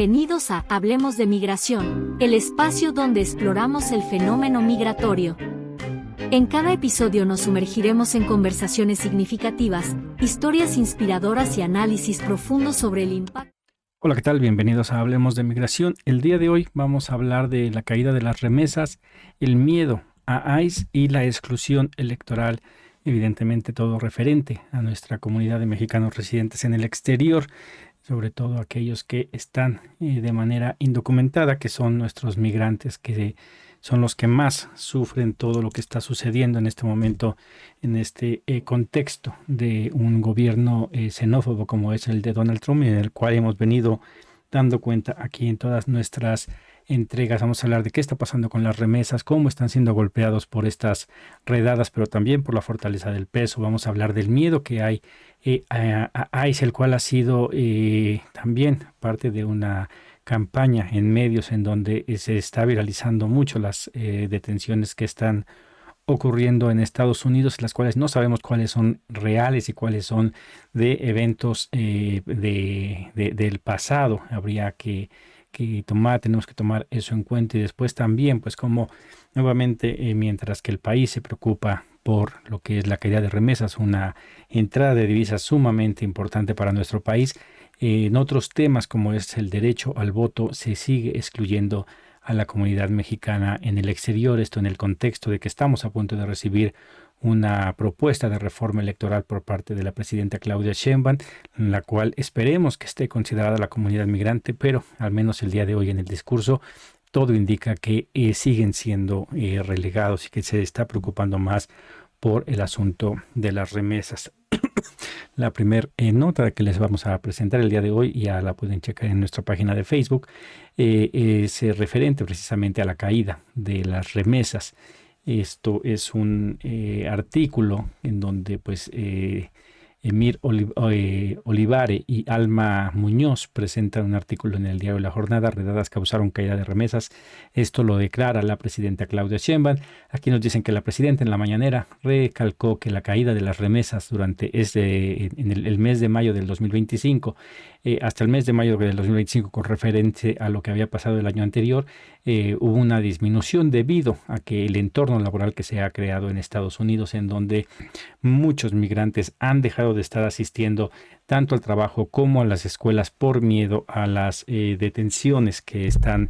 Bienvenidos a Hablemos de Migración, el espacio donde exploramos el fenómeno migratorio. En cada episodio nos sumergiremos en conversaciones significativas, historias inspiradoras y análisis profundos sobre el impacto. Hola, ¿qué tal? Bienvenidos a Hablemos de Migración. El día de hoy vamos a hablar de la caída de las remesas, el miedo a ICE y la exclusión electoral, evidentemente todo referente a nuestra comunidad de mexicanos residentes en el exterior, sobre todo aquellos que están de manera indocumentada, que son nuestros migrantes, que son los que más sufren todo lo que está sucediendo en este momento, en este contexto de un gobierno xenófobo como es el de Donald Trump, en el cual hemos venido dando cuenta aquí en todas nuestras entregas. Vamos a hablar de qué está pasando con las remesas, cómo están siendo golpeados por estas redadas, pero también por la fortaleza del peso. Vamos a hablar del miedo que hay a ICE, el cual ha sido también parte de una campaña en medios en donde se está viralizando mucho las detenciones que están ocurriendo en Estados Unidos, las cuales no sabemos cuáles son reales y cuáles son de eventos del pasado. Habría tenemos que tomar eso en cuenta, y después también, pues como nuevamente, mientras que el país se preocupa por lo que es la caída de remesas, una entrada de divisas sumamente importante para nuestro país, en otros temas como es el derecho al voto se sigue excluyendo a la comunidad mexicana en el exterior. Esto en el contexto de que estamos a punto de recibir una propuesta de reforma electoral por parte de la presidenta Claudia Sheinbaum, en la cual esperemos que esté considerada la comunidad migrante, pero al menos el día de hoy en el discurso todo indica que siguen siendo relegados y que se está preocupando más por el asunto de las remesas. La primera nota que les vamos a presentar el día de hoy, ya la pueden checar en nuestra página de Facebook, es referente precisamente a la caída de las remesas. Esto es un artículo en donde pues Emir Olivare y Alma Muñoz presentan un artículo en el diario La Jornada. Redadas causaron caída de remesas. Esto lo declara la presidenta Claudia Sheinbaum. Aquí nos dicen que la presidenta en la mañanera recalcó que la caída de las remesas durante en el mes de mayo del 2025 hasta el mes de mayo del 2025, con referencia a lo que había pasado el año anterior, hubo una disminución debido a que el entorno laboral que se ha creado en Estados Unidos, en donde muchos migrantes han dejado de estar asistiendo tanto al trabajo como a las escuelas por miedo a las detenciones que están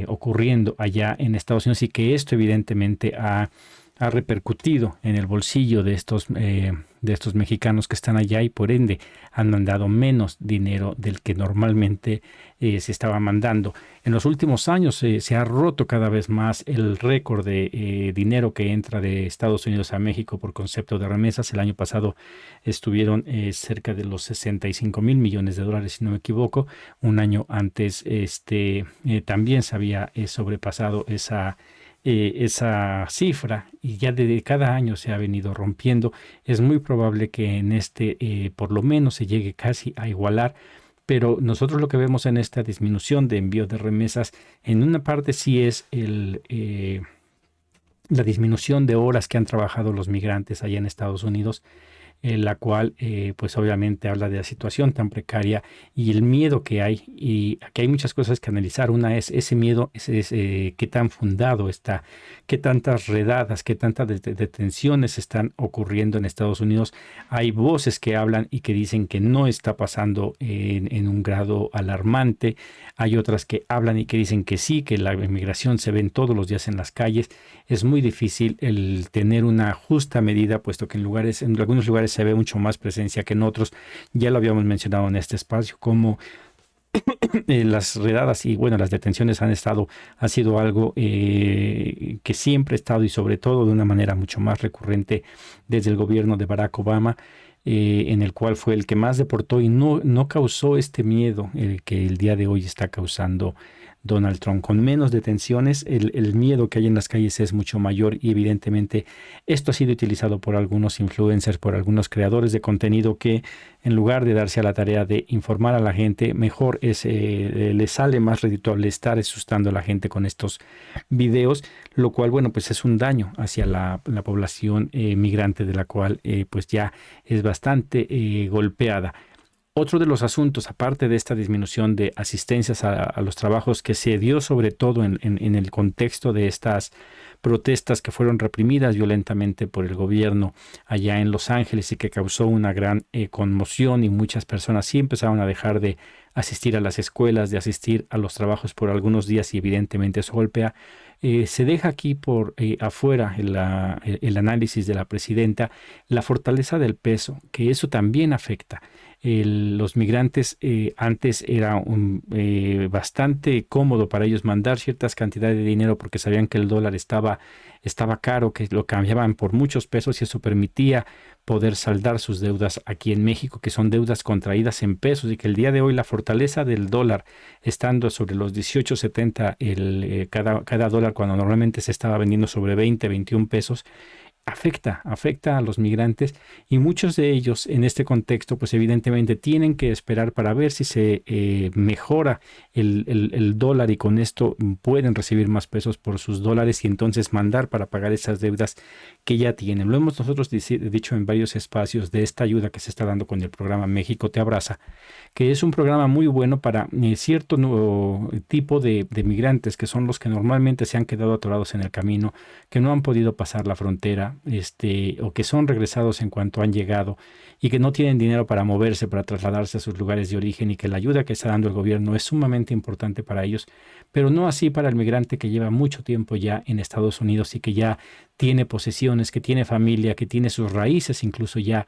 ocurriendo allá en Estados Unidos, y que esto evidentemente ha repercutido en el bolsillo de estos mexicanos que están allá, y por ende han mandado menos dinero del que normalmente se estaba mandando. En los últimos años se ha roto cada vez más el récord de dinero que entra de Estados Unidos a México por concepto de remesas. El año pasado estuvieron cerca de los 65 mil millones de dólares, si no me equivoco. Un año antes también se había sobrepasado esa cifra, y ya desde cada año se ha venido rompiendo. Es muy probable que en por lo menos se llegue casi a igualar, pero nosotros lo que vemos en esta disminución de envío de remesas, en una parte sí es la disminución de horas que han trabajado los migrantes allá en Estados Unidos, la cual pues obviamente habla de la situación tan precaria y el miedo que hay. Y aquí hay muchas cosas que analizar. Una es ese miedo, qué tan fundado está, qué tantas redadas, qué tantas detenciones están ocurriendo en Estados Unidos. Hay voces que hablan y que dicen que no está pasando en un grado alarmante. Hay otras que hablan y que dicen que sí, que la inmigración se ven todos los días en las calles. Es muy difícil el tener una justa medida, puesto que en algunos lugares se ve mucho más presencia que en otros. Ya lo habíamos mencionado en este espacio, como las redadas y las detenciones ha sido algo que siempre ha estado, y sobre todo de una manera mucho más recurrente desde el gobierno de Barack Obama, en el cual fue el que más deportó y no causó este miedo que el día de hoy está causando Donald Trump. Con menos detenciones, el miedo que hay en las calles es mucho mayor, y evidentemente esto ha sido utilizado por algunos influencers, por algunos creadores de contenido, que en lugar de darse a la tarea de informar a la gente, mejor les sale más redituable estar asustando a la gente con estos videos, lo cual pues es un daño hacia la población migrante, de la cual pues ya es bastante golpeada. Otro de los asuntos, aparte de esta disminución de asistencias a los trabajos que se dio sobre todo en el contexto de estas protestas que fueron reprimidas violentamente por el gobierno allá en Los Ángeles y que causó una gran conmoción, y muchas personas sí empezaron a dejar de asistir a las escuelas, de asistir a los trabajos por algunos días, y evidentemente eso golpea. Se deja aquí por afuera el análisis de la presidenta, la fortaleza del peso, que eso también afecta. Los migrantes antes era bastante cómodo para ellos mandar ciertas cantidades de dinero porque sabían que el dólar estaba caro, que lo cambiaban por muchos pesos, y eso permitía poder saldar sus deudas aquí en México, que son deudas contraídas en pesos, y que el día de hoy la fortaleza del dólar, estando sobre los 18.70 cada dólar, cuando normalmente se estaba vendiendo sobre 20, 21 pesos, afecta a los migrantes, y muchos de ellos en este contexto pues evidentemente tienen que esperar para ver si se mejora el dólar, y con esto pueden recibir más pesos por sus dólares y entonces mandar para pagar esas deudas que ya tienen. Lo hemos nosotros dicho en varios espacios de esta ayuda que se está dando con el programa México Te Abraza, que es un programa muy bueno para cierto tipo de migrantes, que son los que normalmente se han quedado atorados en el camino, que no han podido pasar la frontera, o que son regresados en cuanto han llegado y que no tienen dinero para moverse, para trasladarse a sus lugares de origen, y que la ayuda que está dando el gobierno es sumamente importante para ellos, pero no así para el migrante que lleva mucho tiempo ya en Estados Unidos y que ya tiene posesiones, que tiene familia, que tiene sus raíces incluso ya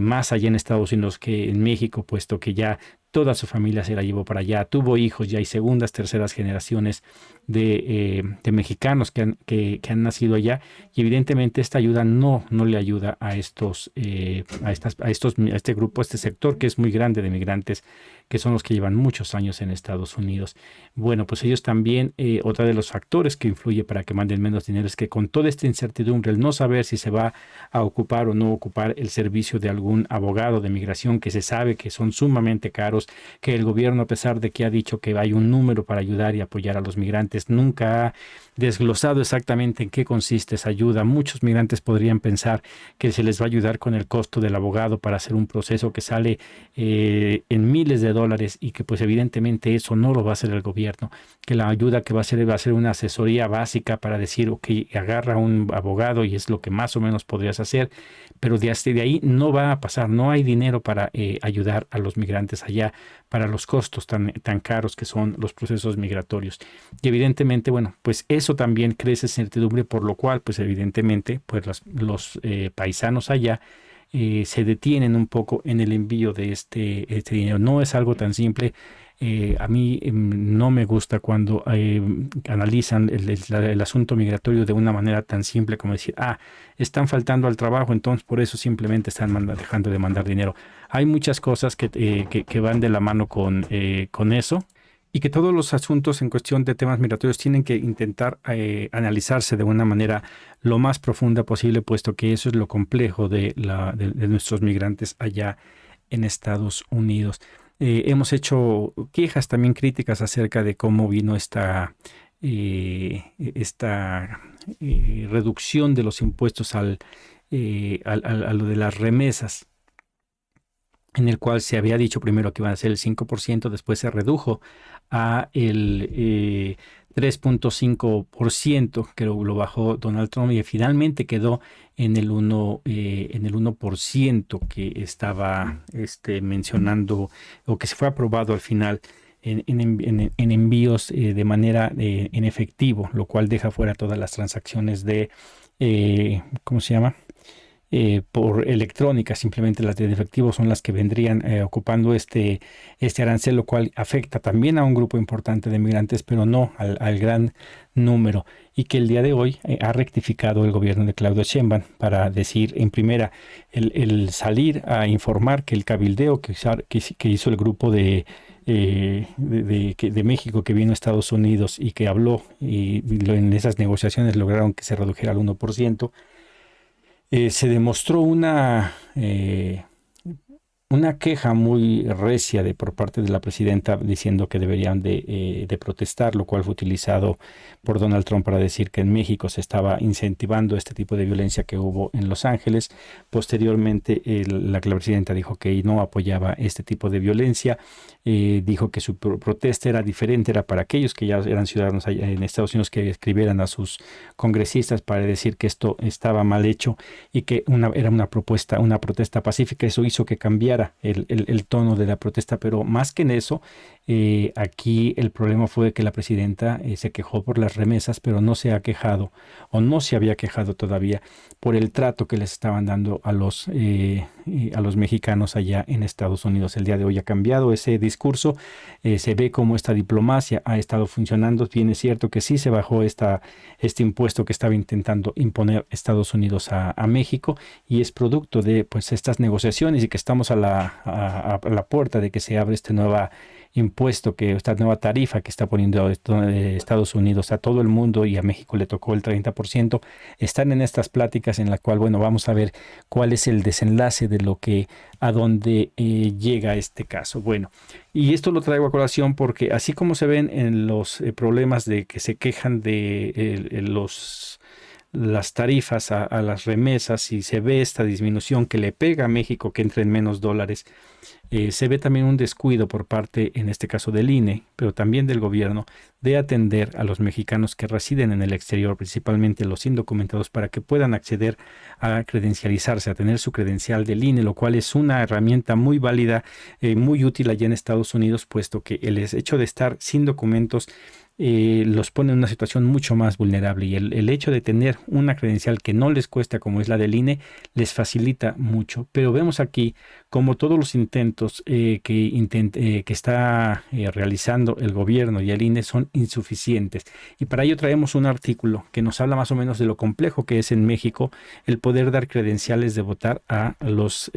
más allá en Estados Unidos que en México, puesto que ya toda su familia se la llevó para allá, tuvo hijos, ya hay segundas, terceras generaciones de mexicanos que han nacido allá, y evidentemente esta ayuda no le ayuda a este grupo, a este sector que es muy grande de migrantes, que son los que llevan muchos años en Estados Unidos. Bueno, pues ellos también, otra de los factores que influye para que manden menos dinero es que con toda esta incertidumbre, el no saber si se va a ocupar o no ocupar el servicio de algún abogado de migración, que se sabe que son sumamente caros, que el gobierno, a pesar de que ha dicho que hay un número para ayudar y apoyar a los migrantes, nunca ha desglosado exactamente en qué consiste esa ayuda. Muchos migrantes podrían pensar que se les va a ayudar con el costo del abogado para hacer un proceso que sale en miles de dólares, y que pues evidentemente eso no lo va a hacer el gobierno, que la ayuda que va a ser una asesoría básica para decir, ok, agarra un abogado y es lo que más o menos podrías hacer, pero de ahí no va a pasar, no hay dinero para ayudar a los migrantes allá, para los costos tan caros que son los procesos migratorios. Y evidentemente, bueno, pues eso también crece incertidumbre, por lo cual, pues evidentemente, pues los paisanos allá se detienen un poco en el envío de este dinero. No es algo tan simple. A mí no me gusta cuando analizan el asunto migratorio de una manera tan simple como decir, están faltando al trabajo, entonces por eso simplemente están dejando de mandar dinero. Hay muchas cosas que van de la mano con eso, y que todos los asuntos en cuestión de temas migratorios tienen que intentar analizarse de una manera lo más profunda posible, puesto que eso es lo complejo de nuestros migrantes allá en Estados Unidos. Hemos hecho quejas, también críticas, acerca de cómo vino esta reducción de los impuestos a lo de las remesas, en el cual se había dicho primero que iban a ser el 5%, después se redujo a el 3.5%, que lo bajó Donald Trump, y finalmente quedó en el 1% que estaba mencionando, o que se fue aprobado al final en envíos de manera en efectivo, lo cual deja fuera todas las transacciones de, ¿cómo se llama? Por electrónica. Simplemente las de efectivo son las que vendrían ocupando este arancel, lo cual afecta también a un grupo importante de migrantes, pero no al gran número, y que el día de hoy ha rectificado el gobierno de Claudia Sheinbaum para decir en primera, el salir a informar que el cabildeo que hizo el grupo de México que vino a Estados Unidos y que habló, y en esas negociaciones lograron que se redujera al 1%. Se demostró una una queja muy recia por parte de la presidenta diciendo que deberían de protestar, lo cual fue utilizado por Donald Trump para decir que en México se estaba incentivando este tipo de violencia que hubo en Los Ángeles. Posteriormente, la presidenta dijo que no apoyaba este tipo de violencia, dijo que su protesta era diferente, era para aquellos que ya eran ciudadanos allá en Estados Unidos, que escribieran a sus congresistas para decir que esto estaba mal hecho y que era una protesta pacífica. Eso hizo que cambiara el tono de la protesta, pero más que en eso, aquí el problema fue que la presidenta se quejó por las remesas, pero no se ha quejado o no se había quejado todavía por el trato que les estaban dando a los mexicanos allá en Estados Unidos. El día de hoy ha cambiado ese discurso, se ve cómo esta diplomacia ha estado funcionando. Bien, es cierto que sí se bajó este impuesto que estaba intentando imponer Estados Unidos a México, y es producto de pues estas negociaciones, y que estamos a la puerta de que se abre esta nueva esta nueva tarifa que está poniendo Estados Unidos a todo el mundo, y a México le tocó el 30%. Están en estas pláticas en la cual, bueno, vamos a ver cuál es el desenlace de a dónde llega este caso. Bueno, y esto lo traigo a colación porque así como se ven en los problemas de que se quejan de las tarifas a las remesas, y se ve esta disminución que le pega a México, que entre en menos dólares, se ve también un descuido por parte, en este caso del INE, pero también del gobierno, de atender a los mexicanos que residen en el exterior, principalmente los indocumentados, para que puedan acceder a credencializarse, a tener su credencial del INE, lo cual es una herramienta muy válida, muy útil allá en Estados Unidos, puesto que el hecho de estar sin documentos los pone en una situación mucho más vulnerable, y el hecho de tener una credencial que no les cuesta, como es la del INE, les facilita mucho. Pero vemos aquí como todos los intentos que está realizando el gobierno y el INE son insuficientes, y para ello traemos un artículo que nos habla más o menos de lo complejo que es en México el poder dar credenciales de votar a los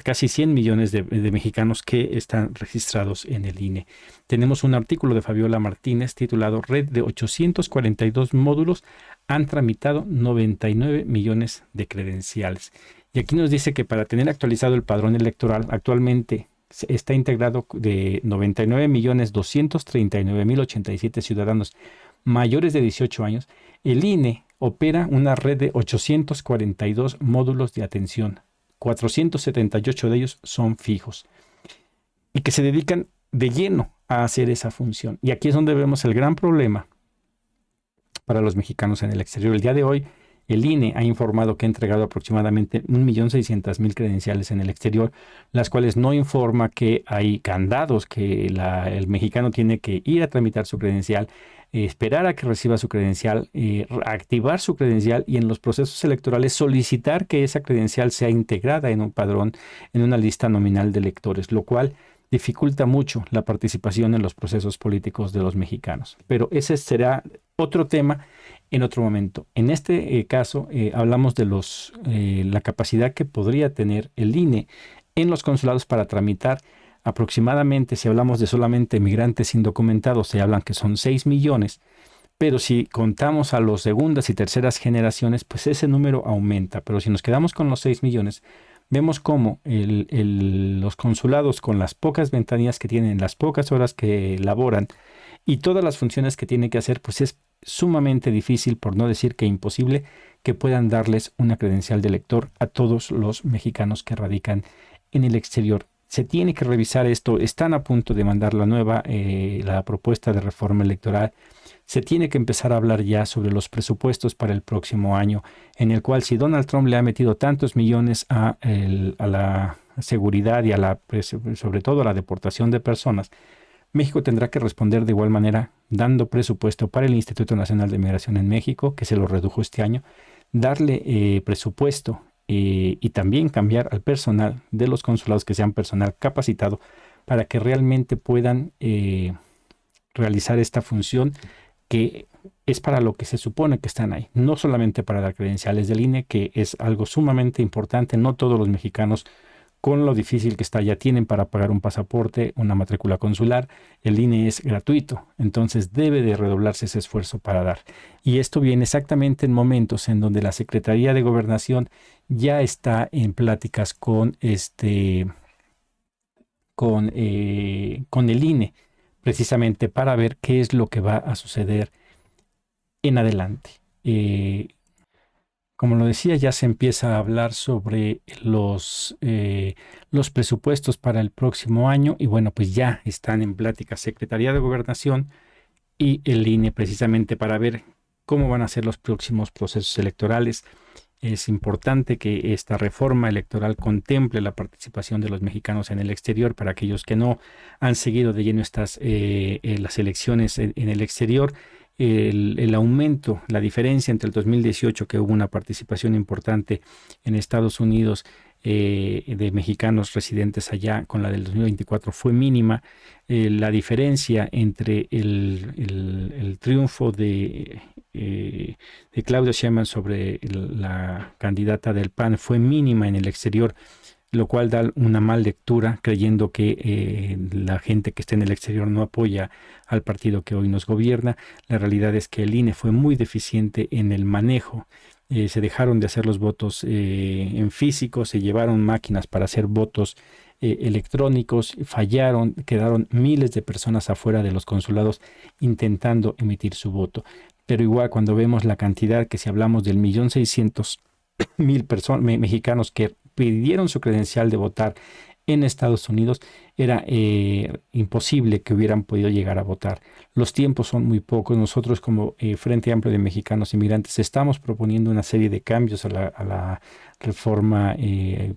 casi 100 millones de mexicanos que están registrados en el INE. Tenemos un artículo de Fabiola Martínez titulado "Red de 842 módulos han tramitado 99 millones de credenciales". Y aquí nos dice que para tener actualizado el padrón electoral, actualmente está integrado de 99.239.087 ciudadanos mayores de 18 años. El INE opera una red de 842 módulos de atención. 478 de ellos son fijos y que se dedican de lleno a hacer esa función. Y aquí es donde vemos el gran problema para los mexicanos en el exterior. El día de hoy, el INE ha informado que ha entregado aproximadamente 1.600.000 credenciales en el exterior, las cuales no informa que hay candados, que el mexicano tiene que ir a tramitar su credencial, esperar a que reciba su credencial, activar su credencial, y en los procesos electorales solicitar que esa credencial sea integrada en un padrón, en una lista nominal de electores, lo cual dificulta mucho la participación en los procesos políticos de los mexicanos. Pero ese será otro tema en otro momento. En este caso hablamos de la capacidad que podría tener el INE en los consulados para tramitar. Aproximadamente, si hablamos de solamente migrantes indocumentados, se hablan que son 6 millones, pero si contamos a las segundas y terceras generaciones, pues ese número aumenta. Pero si nos quedamos con los 6 millones, vemos cómo los consulados, con las pocas ventanillas que tienen, las pocas horas que laboran y todas las funciones que tienen que hacer, pues es sumamente difícil, por no decir que imposible, que puedan darles una credencial de elector a todos los mexicanos que radican en el exterior. Se tiene que revisar esto. Están a punto de mandar la propuesta de reforma electoral. Se tiene que empezar a hablar ya sobre los presupuestos para el próximo año, en el cual, si Donald Trump le ha metido tantos millones a la seguridad y sobre todo a la deportación de personas, México tendrá que responder de igual manera, dando presupuesto para el Instituto Nacional de Migración en México, que se lo redujo este año, darle presupuesto y también cambiar al personal de los consulados, que sean personal capacitado para que realmente puedan realizar esta función, que es para lo que se supone que están ahí, no solamente para dar credenciales del INE, que es algo sumamente importante. No todos los mexicanos con lo difícil que está, ya tienen para pagar un pasaporte, una matrícula consular, el INE es gratuito, entonces debe de redoblarse ese esfuerzo para dar. Y esto viene exactamente en momentos en donde la Secretaría de Gobernación ya está en pláticas con el INE, precisamente para ver qué es lo que va a suceder en adelante. Como lo decía, ya se empieza a hablar sobre los presupuestos para el próximo año y bueno, pues ya están en plática Secretaría de Gobernación y el INE precisamente para ver cómo van a ser los próximos procesos electorales. Es importante que esta reforma electoral contemple la participación de los mexicanos en el exterior. Para aquellos que no han seguido de lleno las elecciones en el exterior, el aumento, la diferencia entre el 2018, que hubo una participación importante en Estados Unidos de mexicanos residentes allá, con la del 2024 fue mínima. La diferencia entre el triunfo de Claudia Sheinbaum sobre la candidata del PAN fue mínima en el exterior, lo cual da una mal lectura, creyendo que la gente que está en el exterior no apoya al partido que hoy nos gobierna. La realidad es que el INE fue muy deficiente en el manejo. Se dejaron de hacer los votos en físico, se llevaron máquinas para hacer votos electrónicos, fallaron, quedaron miles de personas afuera de los consulados intentando emitir su voto. Pero igual cuando vemos la cantidad, que si hablamos del 1.600.000 mexicanos que pidieron su credencial de votar en Estados Unidos, era imposible que hubieran podido llegar a votar. Los tiempos son muy pocos. Nosotros como Frente Amplio de Mexicanos Inmigrantes estamos proponiendo una serie de cambios a la reforma,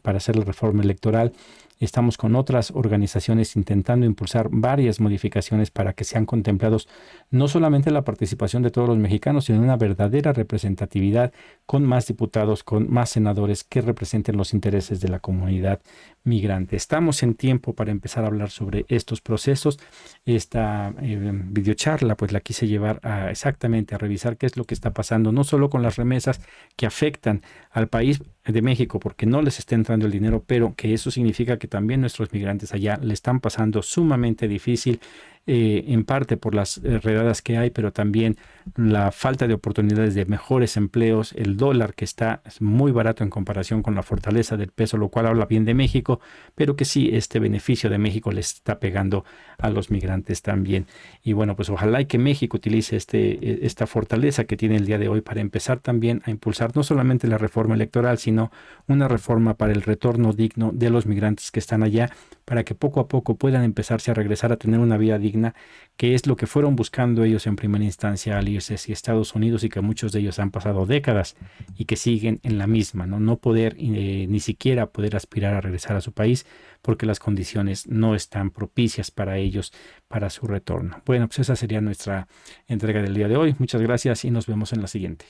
para hacer la reforma electoral. Estamos con otras organizaciones intentando impulsar varias modificaciones para que sean contemplados no solamente la participación de todos los mexicanos, sino una verdadera representatividad con más diputados, con más senadores que representen los intereses de la comunidad migrante. Estamos en tiempo para empezar a hablar sobre estos procesos. Esta videocharla pues la quise llevar exactamente a revisar qué es lo que está pasando, no solo con las remesas que afectan al país de México porque no les está entrando el dinero, pero que eso significa que también nuestros migrantes allá le están pasando sumamente difícil, en parte por las redadas que hay, pero también la falta de oportunidades de mejores empleos, el dólar que está muy barato en comparación con la fortaleza del peso, lo cual habla bien de México, pero que sí, este beneficio de México le está pegando a los migrantes también. Y bueno, pues ojalá y que México utilice esta fortaleza que tiene el día de hoy para empezar también a impulsar no solamente la reforma electoral, sino una reforma para el retorno digno de los migrantes que están allá, para que poco a poco puedan empezarse a regresar a tener una vida digna, que es lo que fueron buscando ellos en primera instancia al irse hacia Estados Unidos, y que muchos de ellos han pasado décadas y que siguen en la misma, no poder ni siquiera poder aspirar a regresar a su país porque las condiciones no están propicias para ellos para su retorno. Bueno, pues esa sería nuestra entrega del día de hoy. Muchas gracias y nos vemos en la siguiente.